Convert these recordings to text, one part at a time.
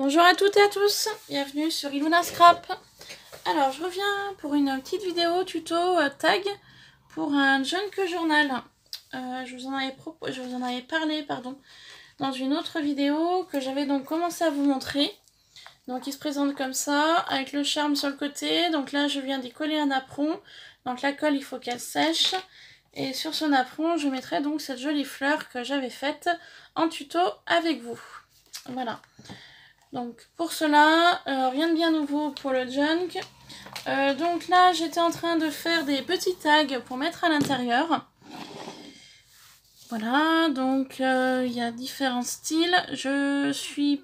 Bonjour à toutes et à tous, bienvenue sur Iluna Scrap. Alors je reviens pour une petite vidéo tuto tag pour un junk journal. Je vous en avais parlé dans une autre vidéo que j'avais donc commencé à vous montrer. Donc il se présente comme ça, avec le charme sur le côté. Donc là je viens d'y coller un apron. Donc la colle il faut qu'elle sèche. Et sur ce apron je mettrai donc cette jolie fleur que j'avais faite en tuto avec vous. Voilà. Donc pour cela, rien de bien nouveau pour le junk. Donc là j'étais en train de faire des petits tags pour mettre à l'intérieur. Voilà, donc il y a différents styles. Je suis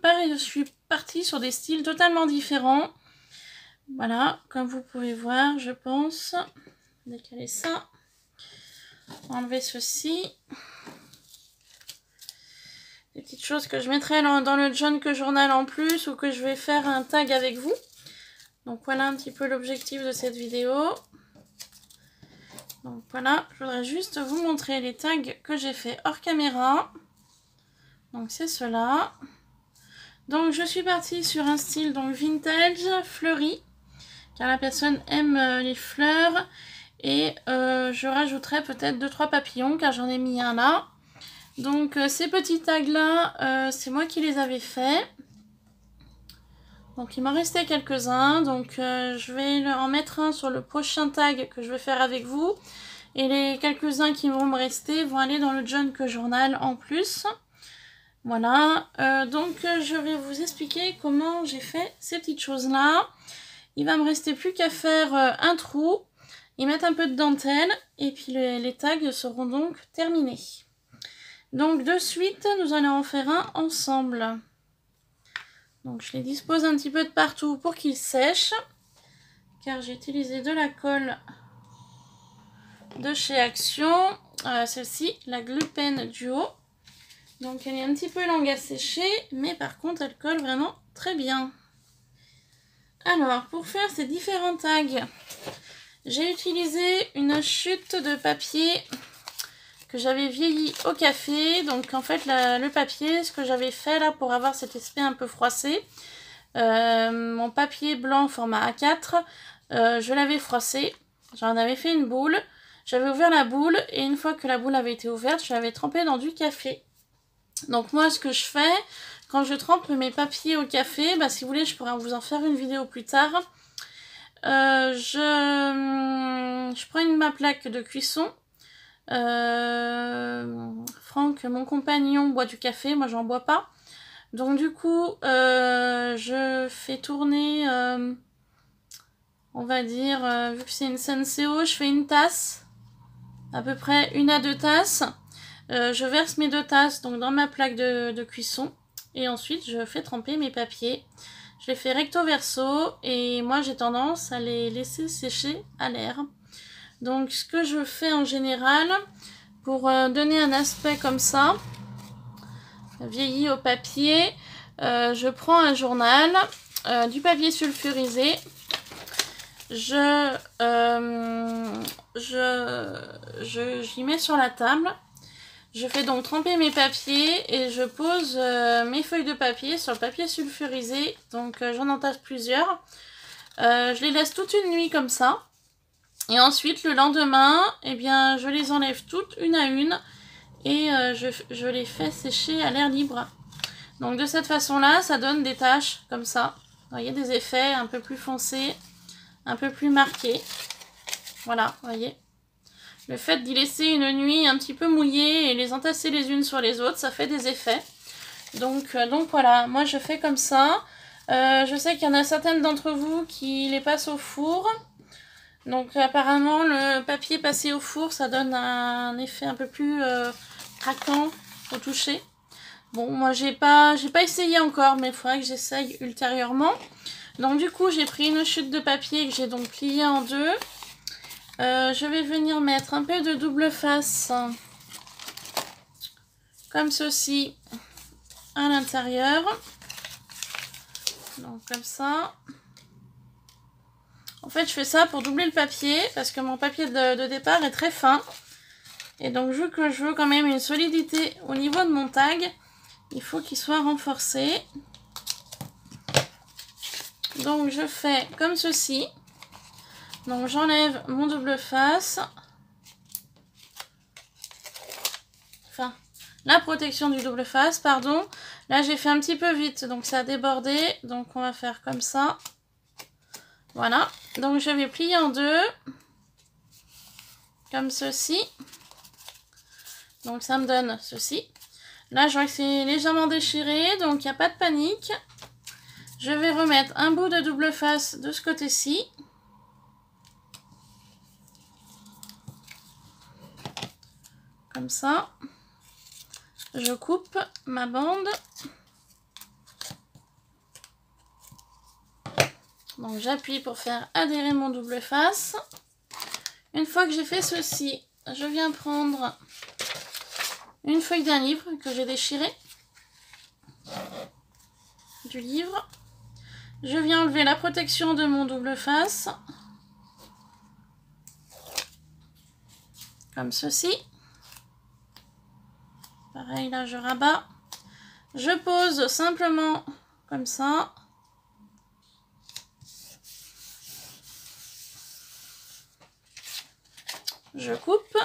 partie sur des styles totalement différents. Voilà, comme vous pouvez voir, je pense. Décaler ça. Enlever ceci. Des petites choses que je mettrai dans le junk journal en plus ou que je vais faire un tag avec vous. Donc voilà un petit peu l'objectif de cette vidéo. Donc voilà, je voudrais juste vous montrer les tags que j'ai fait hors caméra. Donc c'est cela. Donc je suis partie sur un style donc vintage, fleuri, car la personne aime les fleurs. Et je rajouterai peut-être 2-3 papillons, car j'en ai mis un là. Donc ces petits tags là, c'est moi qui les avais faits. Donc il m'en restait quelques-uns, donc je vais en mettre un sur le prochain tag que je vais faire avec vous. Et les quelques-uns qui vont me rester vont aller dans le junk journal en plus. Voilà, donc je vais vous expliquer comment j'ai fait ces petites choses-là. Il va me rester plus qu'à faire un trou, y mettre un peu de dentelle, et puis les tags seront donc terminés. Donc de suite, nous allons en faire un ensemble. Donc je les dispose un petit peu de partout pour qu'ils sèchent, car j'ai utilisé de la colle de chez Action, celle-ci, la Glue Pen Duo. Donc elle est un petit peu longue à sécher, mais par contre elle colle vraiment très bien. Alors pour faire ces différents tags, j'ai utilisé une chute de papier que j'avais vieilli au café. Donc en fait le papier, ce que j'avais fait là pour avoir cet aspect un peu froissé, mon papier blanc format A4, je l'avais froissé, j'en avais fait une boule, j'avais ouvert la boule et une fois que la boule avait été ouverte, je l'avais trempée dans du café. Donc moi ce que je fais, quand je trempe mes papiers au café, bah, si vous voulez je pourrais vous en faire une vidéo plus tard, je prends ma plaque de cuisson. Franck, mon compagnon, boit du café, moi j'en bois pas. Donc du coup, je fais tourner, on va dire, vu que c'est une Senseo, je fais une tasse, à peu près 1 à 2 tasses. Je verse mes 2 tasses donc dans ma plaque de cuisson. Et ensuite, je fais tremper mes papiers. Je les fais recto verso et moi j'ai tendance à les laisser sécher à l'air. Donc ce que je fais en général, pour donner un aspect comme ça, vieilli au papier, je prends un journal, du papier sulfurisé, j'y mets sur la table, je fais donc tremper mes papiers et je pose mes feuilles de papier sur le papier sulfurisé, donc j'en entasse plusieurs, je les laisse toute une nuit comme ça. Et ensuite, le lendemain, eh bien, je les enlève toutes une à une et je les fais sécher à l'air libre. Donc de cette façon-là, ça donne des taches comme ça. Vous voyez, des effets un peu plus foncés, un peu plus marqués. Voilà, vous voyez. Le fait d'y laisser une nuit un petit peu mouillée et les entasser les unes sur les autres, ça fait des effets. Donc voilà, moi je fais comme ça. Je sais qu'il y en a certaines d'entre vous qui les passent au four. Donc apparemment le papier passé au four ça donne un effet un peu plus craquant au toucher. Bon moi j'ai pas essayé encore mais il faudrait que j'essaye ultérieurement. Donc du coup j'ai pris une chute de papier que j'ai donc pliée en deux. Je vais venir mettre un peu de double face comme ceci à l'intérieur. Donc comme ça. En fait, je fais ça pour doubler le papier parce que mon papier de départ est très fin. Et donc, vu que je veux quand même une solidité au niveau de mon tag, il faut qu'il soit renforcé. Donc je fais comme ceci. Donc j'enlève mon double face. Enfin, la protection du double face, pardon. Là j'ai fait un petit peu vite, donc ça a débordé. Donc on va faire comme ça. Voilà. Donc je vais plier en deux. Comme ceci. Donc ça me donne ceci. Là je vois que c'est légèrement déchiré, donc il n'y a pas de panique. Je vais remettre un bout de double face de ce côté-ci. Comme ça. Je coupe ma bande. Donc j'appuie pour faire adhérer mon double face. Une fois que j'ai fait ceci, je viens prendre une feuille d'un livre que j'ai déchiré. Du livre. Je viens enlever la protection de mon double face. Comme ceci. Pareil, là je rabats. Je pose simplement comme ça. Je coupe.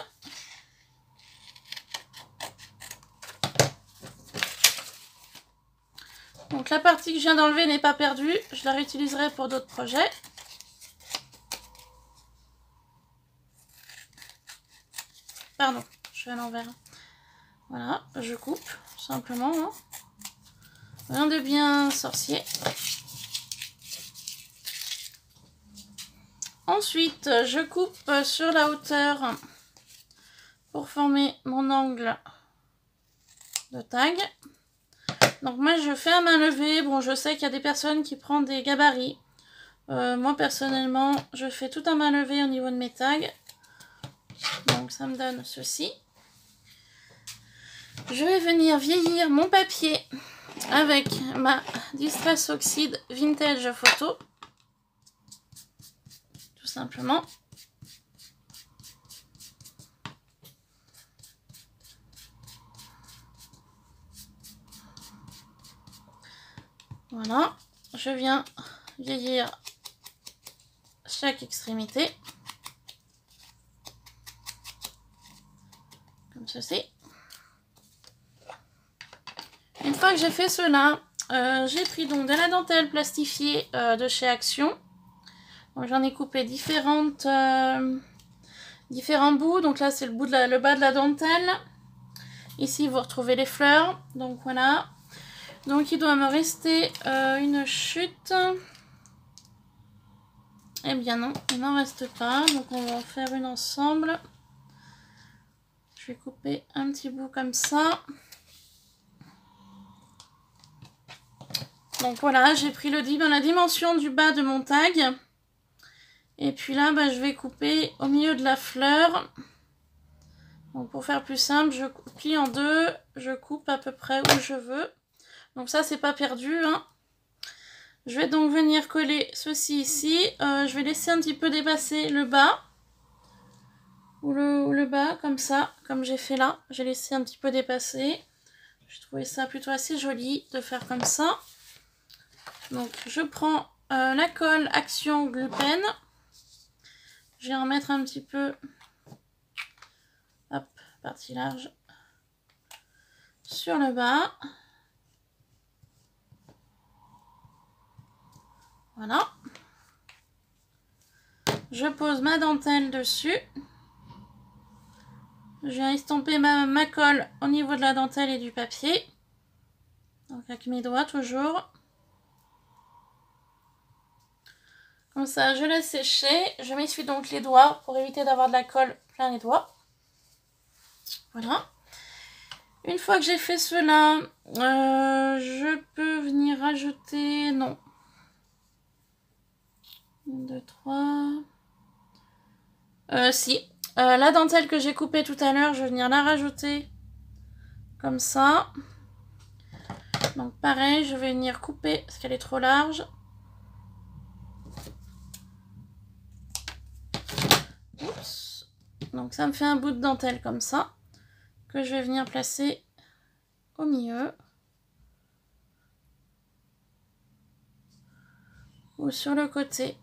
Donc la partie que je viens d'enlever n'est pas perdue. Je la réutiliserai pour d'autres projets. Pardon, je fais à l'envers. Voilà, je coupe simplement. Hein. Rien de bien sorcier. Ensuite, je coupe sur la hauteur pour former mon angle de tag. Donc moi, je fais à main levée. Bon, je sais qu'il y a des personnes qui prennent des gabarits. Moi, personnellement, je fais tout à main levée au niveau de mes tags. Donc, ça me donne ceci. Je vais venir vieillir mon papier avec ma Distress Oxide Vintage Photo. Tout simplement. Voilà. Je viens vieillir chaque extrémité. Comme ceci. Une fois que j'ai fait cela, j'ai pris donc de la dentelle plastifiée de chez Action. J'en ai coupé différents bouts. Donc là, c'est le bas de la dentelle. Ici, vous retrouvez les fleurs. Donc voilà. Donc il doit me rester une chute. Eh bien non, il n'en reste pas. Donc on va en faire une ensemble. Je vais couper un petit bout comme ça. Donc voilà, j'ai pris la dimension du bas de mon tag. Et puis là, je vais couper au milieu de la fleur. Donc pour faire plus simple, je plie en deux. Je coupe à peu près où je veux. Donc ça, c'est pas perdu. Hein. Je vais donc venir coller ceci ici. Je vais laisser un petit peu dépasser le bas. Ou le bas, comme ça, comme j'ai fait là. J'ai laissé un petit peu dépasser. Je trouvais ça plutôt assez joli de faire comme ça. Donc je prends la colle Action Glue Pen. Je vais en mettre un petit peu. Hop, partie large. Sur le bas. Voilà. Je pose ma dentelle dessus. Je viens estomper ma colle au niveau de la dentelle et du papier. Donc avec mes doigts toujours. Comme ça, je laisse sécher. Je m'essuie donc les doigts pour éviter d'avoir de la colle plein les doigts. Voilà. Une fois que j'ai fait cela, je peux venir rajouter... Non. 1, 2, 3... si. La dentelle que j'ai coupée tout à l'heure, je vais venir la rajouter comme ça. Donc pareil, je vais venir couper parce qu'elle est trop large. Oups. Donc ça me fait un bout de dentelle comme ça, que je vais venir placer au milieu. ou sur le côté.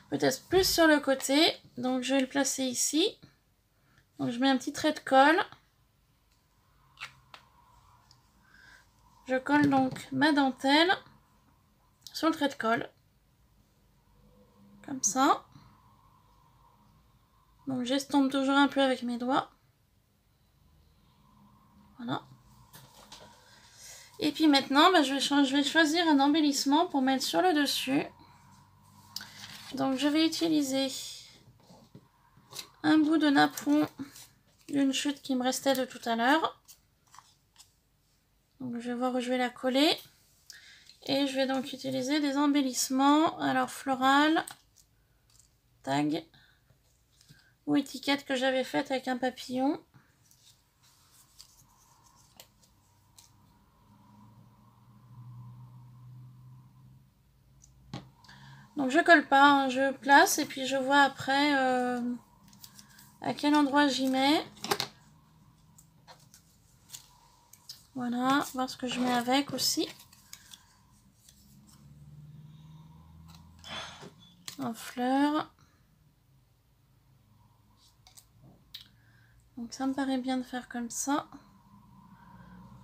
Peut-être plus sur le côté, donc je vais le placer ici. Donc je mets un petit trait de colle. Je colle donc ma dentelle sur le trait de colle. Comme ça. Donc j'estompe toujours un peu avec mes doigts. Voilà. Et puis maintenant, je vais choisir un embellissement pour mettre sur le dessus. Donc je vais utiliser un bout de napperon d'une chute qui me restait de tout à l'heure. Donc je vais voir où je vais la coller. Et je vais donc utiliser des embellissements, alors floral, tag ou étiquette que j'avais faite avec un papillon. Donc je colle pas, hein, je place et puis je vois après à quel endroit j'y mets. Voilà, voir ce que je mets avec aussi. En fleurs. Donc ça me paraît bien de faire comme ça.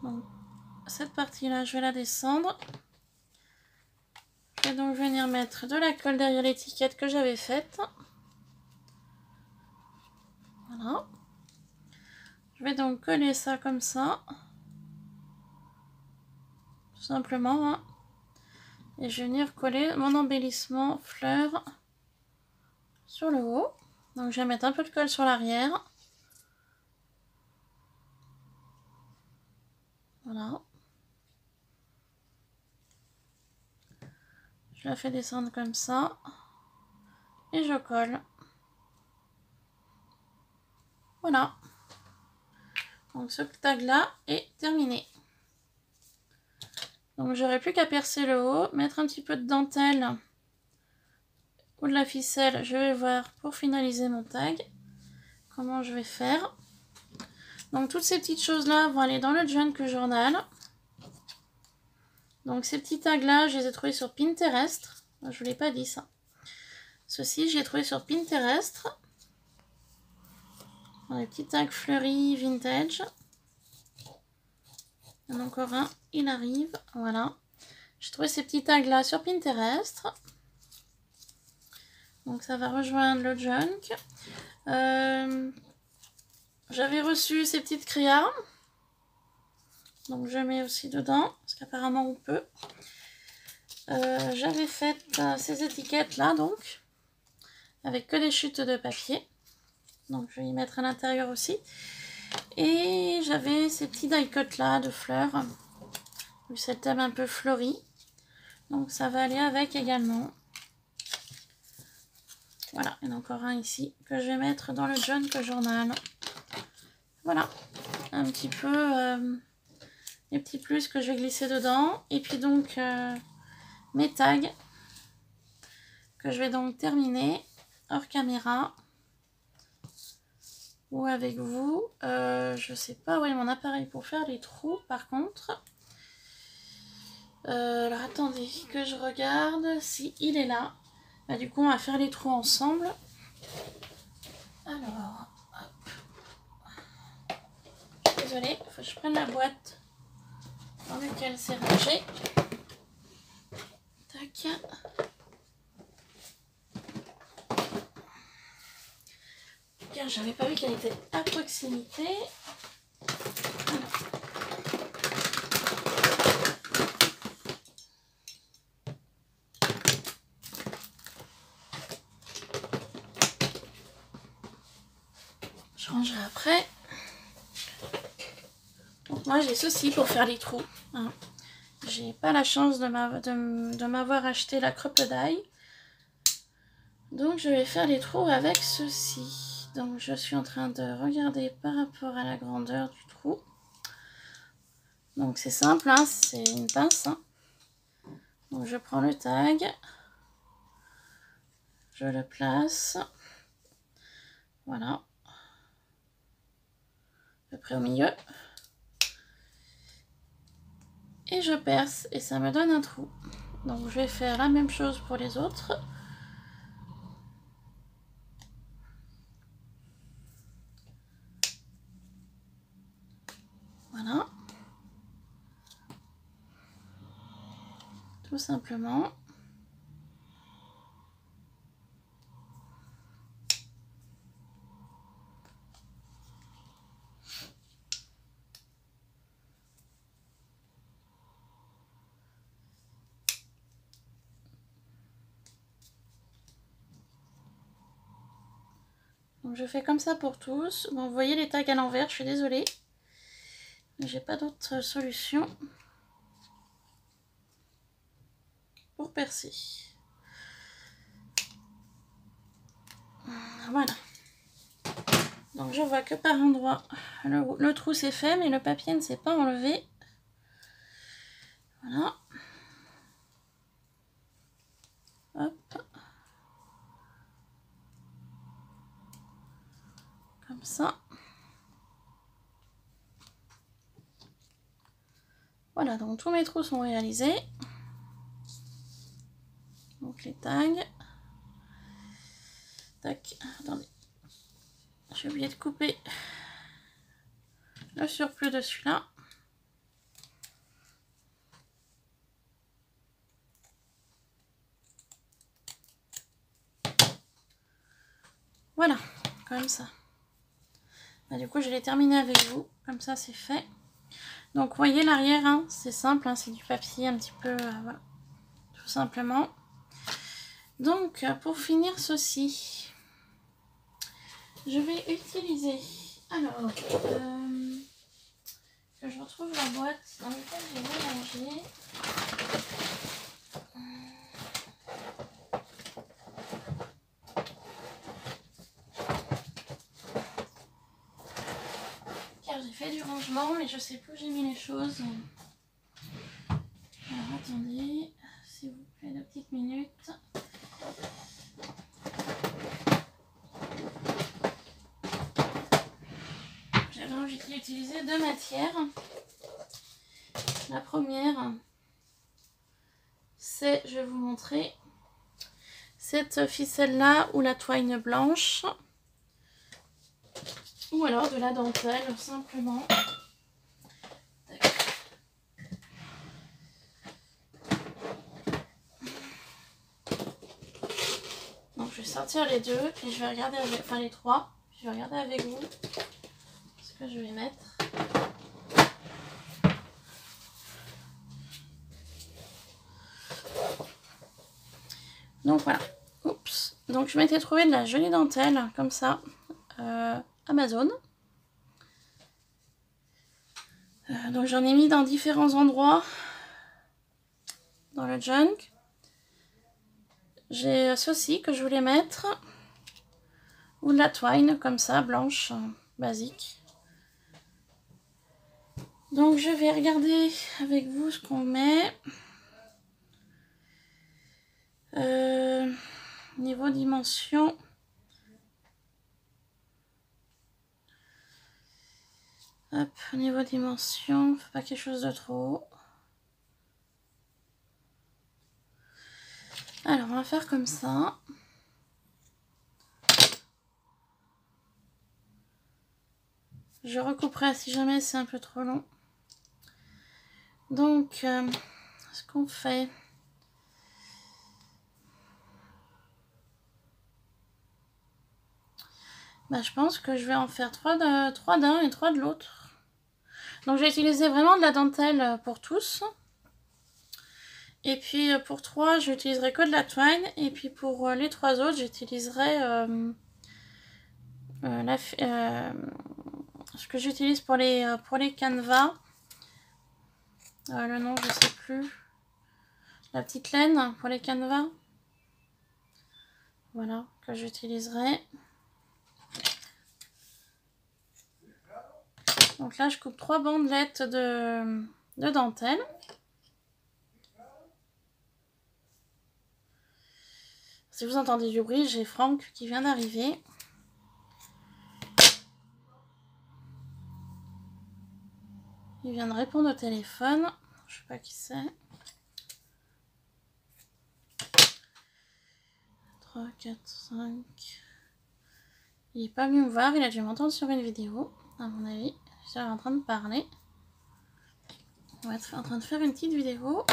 Donc cette partie-là, je vais la descendre. Je vais donc venir mettre de la colle derrière l'étiquette que j'avais faite. Voilà. Je vais donc coller ça comme ça. Tout simplement. Hein. Et je vais venir coller mon embellissement fleurs sur le haut. Donc je vais mettre un peu de colle sur l'arrière. Voilà. Je la fais descendre comme ça. Et je colle. Voilà. Donc ce tag là est terminé. Donc j'aurai plus qu'à percer le haut, mettre un petit peu de dentelle ou de la ficelle, je vais voir pour finaliser mon tag. Comment je vais faire. Donc toutes ces petites choses là vont aller dans le junk journal. Donc ces petits tags là, je les ai trouvés sur Pinterest. Je vous l'ai pas dit ça. Ceci, j'ai trouvé sur Pinterest. Les petits tags fleuris vintage. Il y en a encore un, il arrive. Voilà. J'ai trouvé ces petits tags là sur Pinterest. Donc ça va rejoindre le junk. J'avais reçu ces petites créas. Donc je mets aussi dedans, parce qu'apparemment on peut. J'avais fait ces étiquettes là donc, avec que des chutes de papier. Donc je vais y mettre à l'intérieur aussi. Et j'avais ces petits die-cuts là de fleurs. C'est le thème un peu fleuri. Donc ça va aller avec également. Voilà, il y en a encore un ici que je vais mettre dans le junk journal. Voilà, un petit peu les petits plus que je vais glisser dedans. Et puis donc mes tags que je vais donc terminer hors caméra ou avec vous. Je sais pas où est mon appareil pour faire les trous par contre. Alors attendez que je regarde si il est là. Bah, du coup on va faire les trous ensemble. Alors, hop. Désolée, il faut que je prenne la boîte dans laquelle c'est rangé. Tac. Car j'avais pas vu qu'elle était à proximité. Alors. Je rangerai après. Donc moi j'ai ceci pour faire les trous. Hein. J'ai pas la chance de m'avoir acheté la crocodile. Donc je vais faire les trous avec ceci. Donc je suis en train de regarder par rapport à la grandeur du trou. Donc c'est simple, hein, c'est une pince. Hein. Donc je prends le tag. Je le place. Voilà. À peu près au milieu. Et je perce et ça me donne un trou. Donc je vais faire la même chose pour les autres. Voilà. Tout simplement. Donc je fais comme ça pour tous. Bon, vous voyez les tags à l'envers, je suis désolée. J'ai pas d'autre solution pour percer. Voilà. Donc je vois que par endroit le trou s'est fait, mais le papier ne s'est pas enlevé. Voilà. Hop. Comme ça. Voilà, donc tous mes trous sont réalisés. Donc les tags. Tac, attendez. J'ai oublié de couper le surplus de celui-là. Voilà, comme ça. Bah, du coup, je l'ai terminé avec vous. Comme ça, c'est fait. Donc, vous voyez l'arrière, hein, c'est simple, hein, c'est du papier un petit peu, voilà, tout simplement. Donc, pour finir ceci, je vais utiliser, alors, que je retrouve la boîte dans laquelle j'ai mélangé. Car j'ai fait du rangement, mais je sais plus où j'ai mis les choses. Alors, attendez, s'il vous plaît, 2 petites minutes. J'avais envie d'utiliser 2 matières. La première, c'est, je vais vous montrer, cette ficelle-là ou la toile blanche. Ou alors de la dentelle, simplement. Donc je vais sortir les deux, puis je vais regarder avec, enfin les trois, puis je vais regarder avec vous ce que je vais mettre. Donc voilà. Oups. Donc je m'étais trouvé de la jolie dentelle, comme ça, Amazon. Donc j'en ai mis dans différents endroits dans le junk. J'ai ceci que je voulais mettre, ou de la twine comme ça, blanche, basique. Donc je vais regarder avec vous ce qu'on met. Niveau dimension. Hop, niveau dimension, faut pas quelque chose de trop haut. Alors on va faire comme ça. Je recouperai si jamais c'est un peu trop long. Donc, ce qu'on fait, bah, je pense que je vais en faire 3 d'un et 3 de l'autre. Donc, j'ai utilisé vraiment de la dentelle pour tous. Et puis, pour 3, j'utiliserai que de la twine. Et puis, pour les 3 autres, j'utiliserai ce que j'utilise pour les canevas. Le nom, je sais plus. La petite laine pour les canevas. Voilà, que j'utiliserai. Donc là, je coupe 3 bandelettes de dentelle. Si vous entendez du bruit, j'ai Franck qui vient d'arriver. Il vient de répondre au téléphone. Je sais pas qui c'est. 3, 4, 5. Il n'est pas venu me voir, il a dû m'entendre sur une vidéo, à mon avis. Je suis en train de parler. On va être en train de faire une petite vidéo.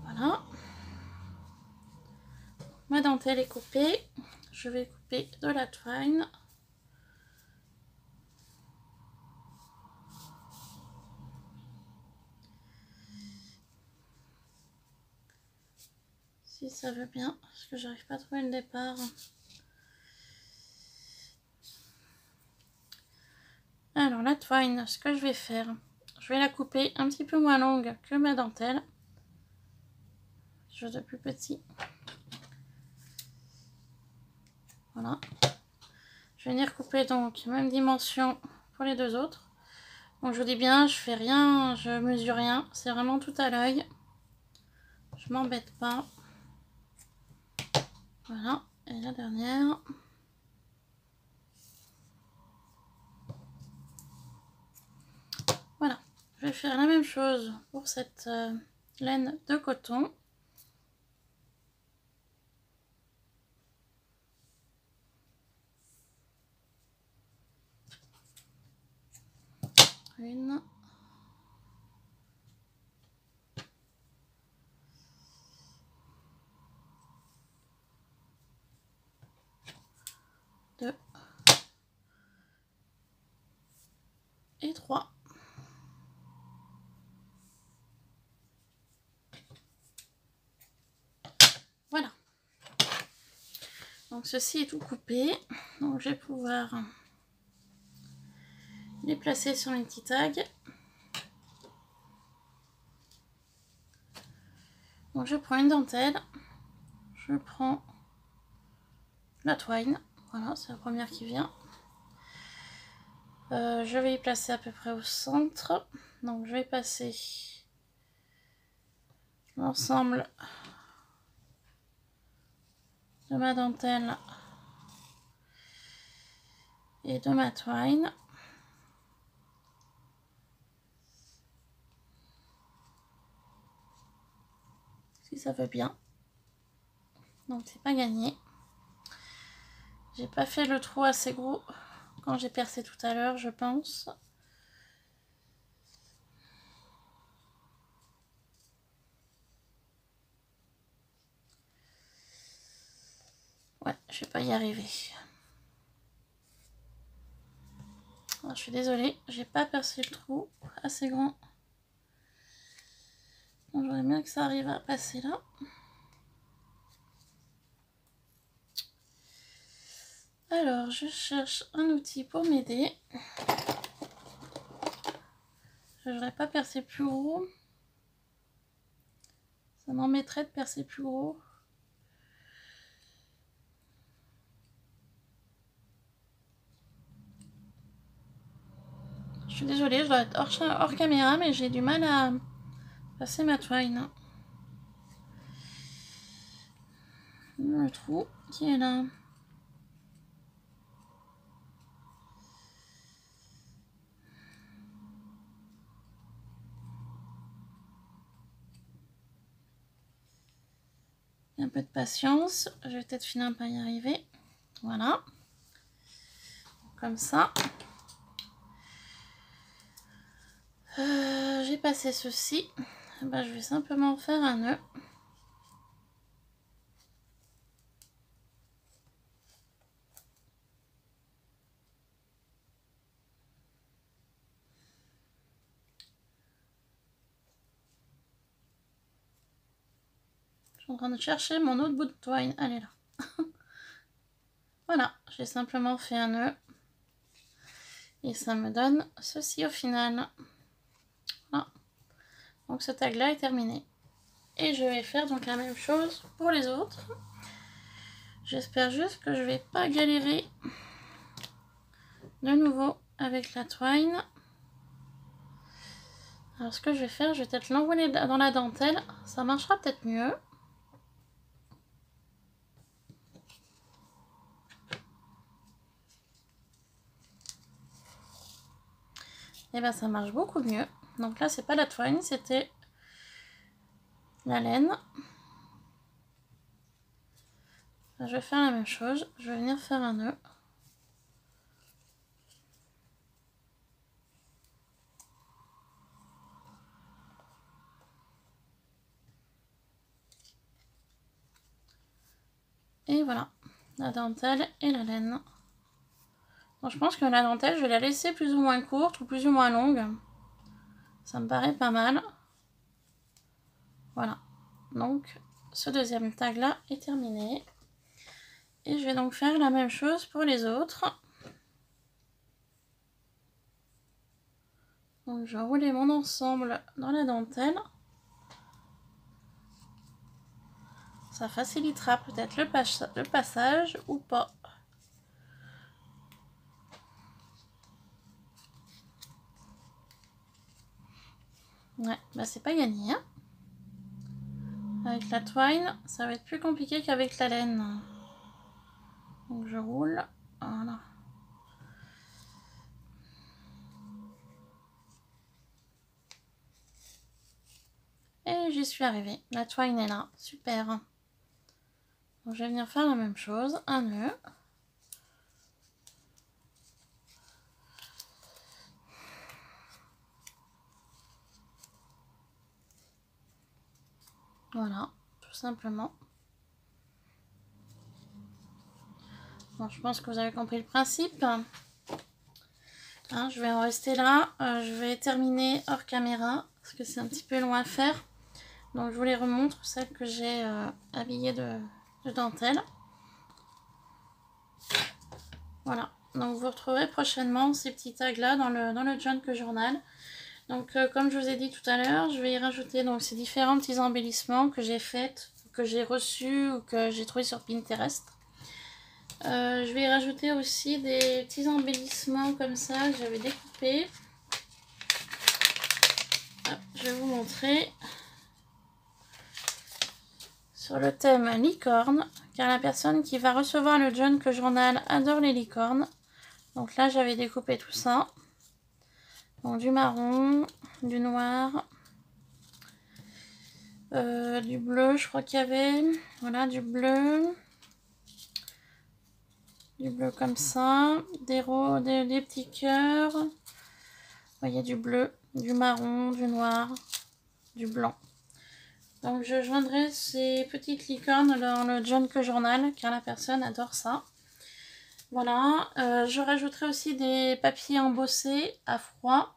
Voilà. Ma dentelle est coupée. Je vais couper de la twine. Si ça veut bien, parce que j'arrive pas à trouver le départ. Alors la twine, ce que je vais faire, je vais la couper un petit peu moins longue que ma dentelle. Chose de plus petit. Voilà. Je vais venir couper donc même dimension pour les deux autres. Donc je vous dis bien, je fais rien, je mesure rien, c'est vraiment tout à l'œil. Je m'embête pas. Voilà, et la dernière. Voilà, je vais faire la même chose pour cette laine de coton. Une. Deux. Et 3. Voilà. Donc ceci est tout coupé. Donc je vais pouvoir les placer sur une petite tag. Donc je prends une dentelle. Je prends la twine. Voilà, c'est la première qui vient. Je vais y placer à peu près au centre. Donc je vais passer l'ensemble de ma dentelle et de ma twine. Si ça veut bien. Donc c'est pas gagné. J'ai pas fait le trou assez gros quand j'ai percé tout à l'heure, je pense. Ouais, je vais pas y arriver. Alors, je suis désolée, j'ai pas percé le trou assez grand. J'aimerais bien que ça arrive à passer là. Alors, je cherche un outil pour m'aider. Je n'aurais pas percé plus gros. Ça m'embêterait de percer plus gros. Je suis désolée, je dois être hors caméra, mais j'ai du mal à passer ma twine. Le trou qui est là. Un peu de patience, je vais peut-être finir par y arriver. Voilà. Comme ça. J'ai passé ceci. Ben, je vais simplement faire un nœud. Je suis en train de chercher mon autre bout de twine. Elle est là. Voilà, j'ai simplement fait un nœud. Et ça me donne ceci au final. Voilà. Donc ce tag là est terminé. Et je vais faire donc la même chose pour les autres. J'espère juste que je vais pas galérer de nouveau avec la twine. Alors ce que je vais faire, je vais peut-être l'envoyer dans la dentelle. Ça marchera peut-être mieux. Et ben ça marche beaucoup mieux. Donc là c'est pas la twine, c'était la laine. Je vais faire la même chose, je vais venir faire un nœud. Et voilà, la dentelle et la laine. Donc je pense que la dentelle, je vais la laisser plus ou moins courte ou plus ou moins longue. Ça me paraît pas mal. Voilà, donc ce deuxième tag là est terminé. Et je vais donc faire la même chose pour les autres. Donc je vais rouler mon ensemble dans la dentelle. Ça facilitera peut-être le passage ou pas. Ouais, bah c'est pas gagné. Hein. Avec la twine, ça va être plus compliqué qu'avec la laine. Donc je roule. Voilà. Et j'y suis arrivée. La twine est là. Super. Donc je vais venir faire la même chose. Un nœud. Voilà, tout simplement. Bon, je pense que vous avez compris le principe. Hein, je vais en rester là. Je vais terminer hors caméra parce que c'est un petit peu long à faire. Donc je vous les remontre, celles que j'ai habillées de dentelle. Voilà, donc vous retrouverez prochainement ces petits tags là dans le junk journal. Donc comme je vous ai dit tout à l'heure, je vais y rajouter donc ces différents petits embellissements que j'ai faits, que j'ai reçus ou que j'ai trouvé sur Pinterest. Je vais y rajouter aussi des petits embellissements comme ça que j'avais découpés. Hop, je vais vous montrer. Sur le thème licorne, car la personne qui va recevoir le junk journal adore les licornes. Donc là j'avais découpé tout ça. Donc du marron, du noir, du bleu je crois qu'il y avait. Voilà, du bleu comme ça, des petits cœurs. Vous voyez, du bleu, du marron, du noir, du blanc. Donc je joindrai ces petites licornes dans le junk journal car la personne adore ça. Voilà, je rajouterai aussi des papiers embossés à froid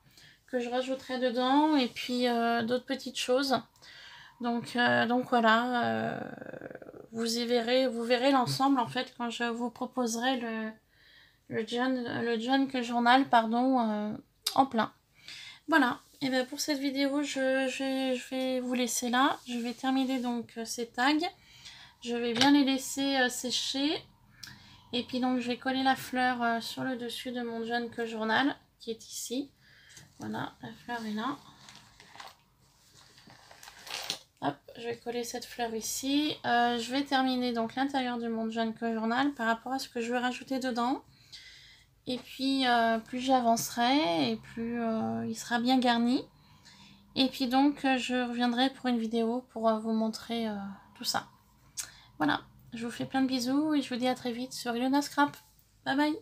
que je rajouterai dedans et puis d'autres petites choses. Donc voilà, vous verrez l'ensemble en fait quand je vous proposerai le junk journal pardon, en plein. Voilà, et bien pour cette vidéo je vais vous laisser là. Je vais terminer donc ces tags. Je vais bien les laisser sécher. Et puis donc je vais coller la fleur sur le dessus de mon junk journal qui est ici. Voilà, la fleur est là. Hop, je vais coller cette fleur ici. Je vais terminer donc l'intérieur de mon junk journal par rapport à ce que je veux rajouter dedans. Et puis plus j'avancerai et plus il sera bien garni. Et puis donc je reviendrai pour une vidéo pour vous montrer tout ça. Voilà, je vous fais plein de bisous et je vous dis à très vite sur Ilona Scrap. Bye bye.